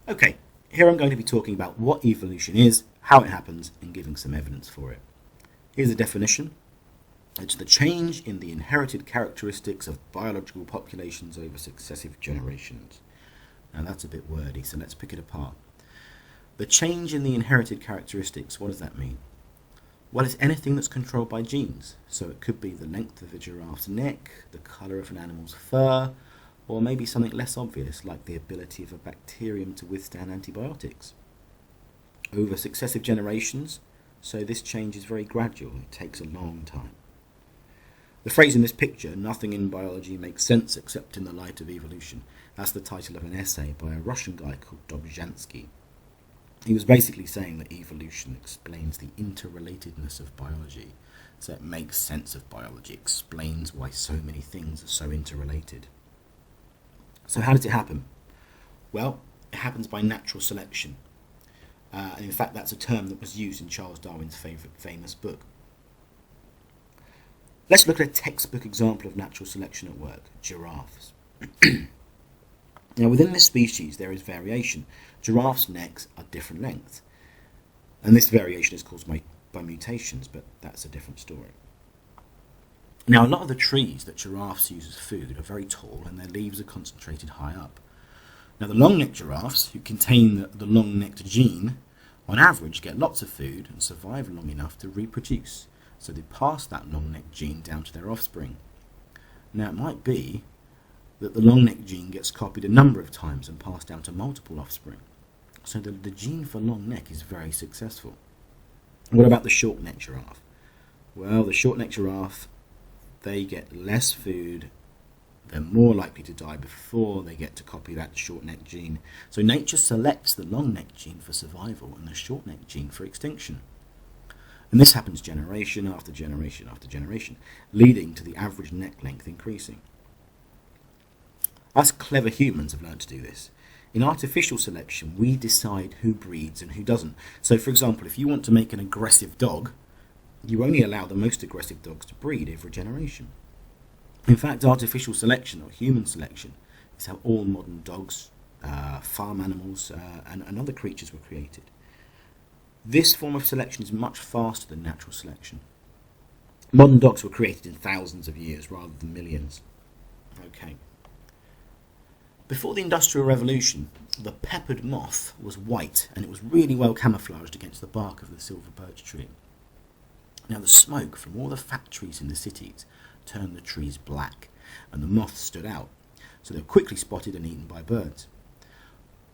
Okay, here I'm going to be talking about what evolution is, how it happens, and giving some evidence for it. Here's a definition. It's the change in the inherited characteristics of biological populations over successive generations. Now that's a bit wordy, so let's pick it apart. The change in the inherited characteristics, what does that mean? Well, it's anything that's controlled by genes. So it could be the length of a giraffe's neck, the colour of an animal's fur, or maybe something less obvious, like the ability of a bacterium to withstand antibiotics. Over successive generations, so this change is very gradual, it takes a long time. The phrase in this picture, "nothing in biology makes sense except in the light of evolution," that's the title of an essay by a Russian guy called Dobzhansky. He was basically saying that evolution explains the interrelatedness of biology, so it makes sense of biology, explains why so many things are so interrelated. So how does it happen? Well, it happens by natural selection. And in fact, that's a term that was used in Charles Darwin's famous book. Let's look at a textbook example of natural selection at work, giraffes. Now, within this species, there is variation. Giraffes' necks are different lengths. And this variation is caused by mutations, but that's a different story. Now, a lot of the trees that giraffes use as food are very tall, and their leaves are concentrated high up. Now, the long-necked giraffes, who contain the long-necked gene, on average get lots of food and survive long enough to reproduce. So they pass that long-necked gene down to their offspring. Now, it might be that the long-necked gene gets copied a number of times and passed down to multiple offspring. So the gene for long neck is very successful. What about the short-necked giraffe? Well, the short-necked giraffe, they get less food, they're more likely to die before they get to copy that short-necked gene. So nature selects the long-necked gene for survival and the short-necked gene for extinction. And this happens generation after generation after generation, leading to the average neck length increasing. Us clever humans have learned to do this. In artificial selection, we decide who breeds and who doesn't. So, for example, if you want to make an aggressive dog, you only allow the most aggressive dogs to breed every generation. In fact, artificial selection, or human selection, is how all modern dogs, farm animals, and other creatures were created. This form of selection is much faster than natural selection. Modern dogs were created in thousands of years rather than millions. Okay. Before the Industrial Revolution, the peppered moth was white, and it was really well camouflaged against the bark of the silver birch tree. Now, the smoke from all the factories in the cities turned the trees black, and the moths stood out, so they were quickly spotted and eaten by birds.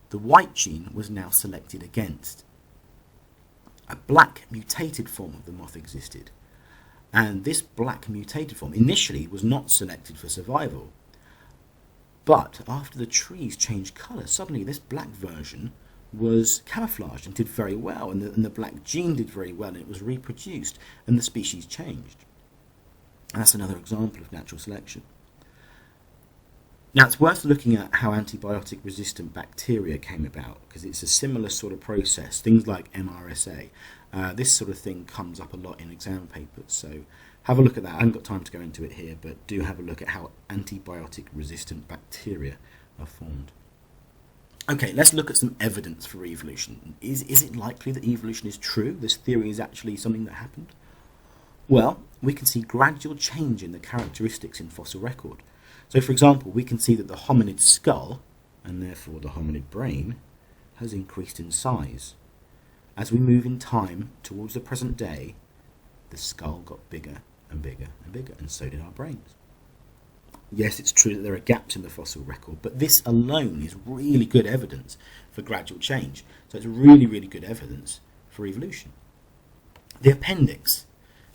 The white gene was now selected against. A black mutated form of the moth existed, and this black mutated form initially was not selected for survival. But after the trees changed colour, suddenly this black version was camouflaged and did very well, and the black gene did very well, and it was reproduced, and the species changed. And that's another example of natural selection. Now, it's worth looking at how antibiotic-resistant bacteria came about, because it's a similar sort of process, things like MRSA. This sort of thing comes up a lot in exam papers, so have a look at that. I haven't got time to go into it here, but do have a look at how antibiotic-resistant bacteria are formed. Okay, let's look at some evidence for evolution. Is it likely that evolution is true? This theory is actually something that happened? Well, we can see gradual change in the characteristics in fossil record. So, for example, we can see that the hominid skull, and therefore the hominid brain, has increased in size. As we move in time towards the present day, the skull got bigger and bigger and bigger, and so did our brains. Yes, it's true that there are gaps in the fossil record, but this alone is really good evidence for gradual change. So it's really, really good evidence for evolution. The appendix.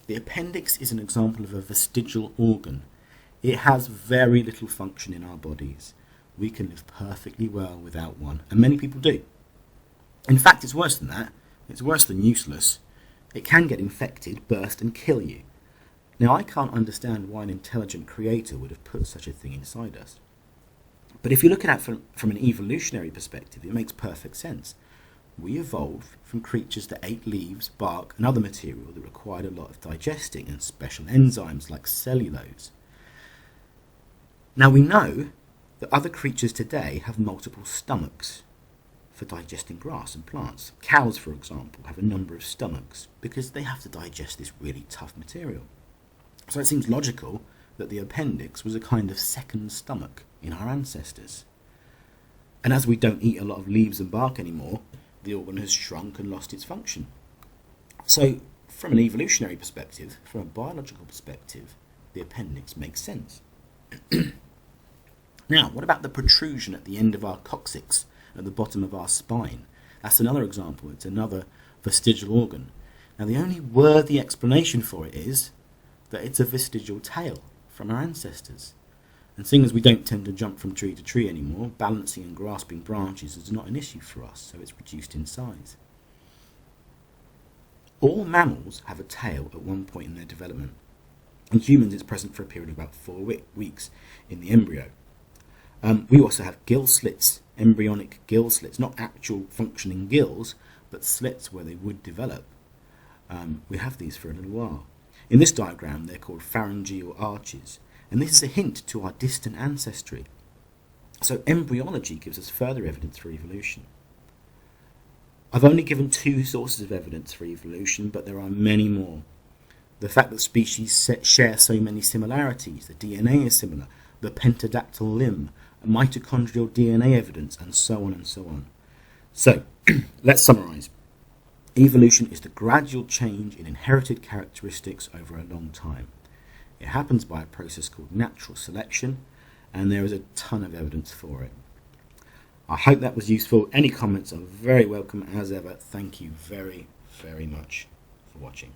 The appendix is an example of a vestigial organ. It has very little function in our bodies. We can live perfectly well without one, and many people do. In fact, it's worse than that. It's worse than useless. It can get infected, burst, and kill you. Now, I can't understand why an intelligent creator would have put such a thing inside us. But if you look at it from an evolutionary perspective, it makes perfect sense. We evolved from creatures that ate leaves, bark, and other material that required a lot of digesting and special enzymes like cellulose. Now, we know that other creatures today have multiple stomachs. for digesting grass and plants. Cows, for example, have a number of stomachs because they have to digest this really tough material. So it seems logical that the appendix was a kind of second stomach in our ancestors. And as we don't eat a lot of leaves and bark anymore, the organ has shrunk and lost its function. So from an evolutionary perspective, from a biological perspective, the appendix makes sense. Now, what about the protrusion at the end of our coccyx, at the bottom of our spine? That's another example. It's another vestigial organ. Now, the only worthy explanation for it is that it's a vestigial tail from our ancestors. And seeing as we don't tend to jump from tree to tree anymore, balancing and grasping branches is not an issue for us, so it's reduced in size. All mammals have a tail at one point in their development. In humans, it's present for a period of about 4 weeks in the embryo. We also have gill slits, embryonic gill slits, not actual functioning gills, but slits where they would develop. We have these for a little while. In this diagram, they're called pharyngeal arches, and this is a hint to our distant ancestry. So embryology gives us further evidence for evolution. I've only given 2 sources of evidence for evolution, but there are many more. The fact that species share so many similarities, the DNA is similar, the pentadactyl limb, mitochondrial DNA evidence, and so on and so on. So, let's summarise. Evolution is the gradual change in inherited characteristics over a long time. It happens by a process called natural selection, and there is a ton of evidence for it. I hope that was useful. Any comments are very welcome as ever. Thank you very, very much for watching.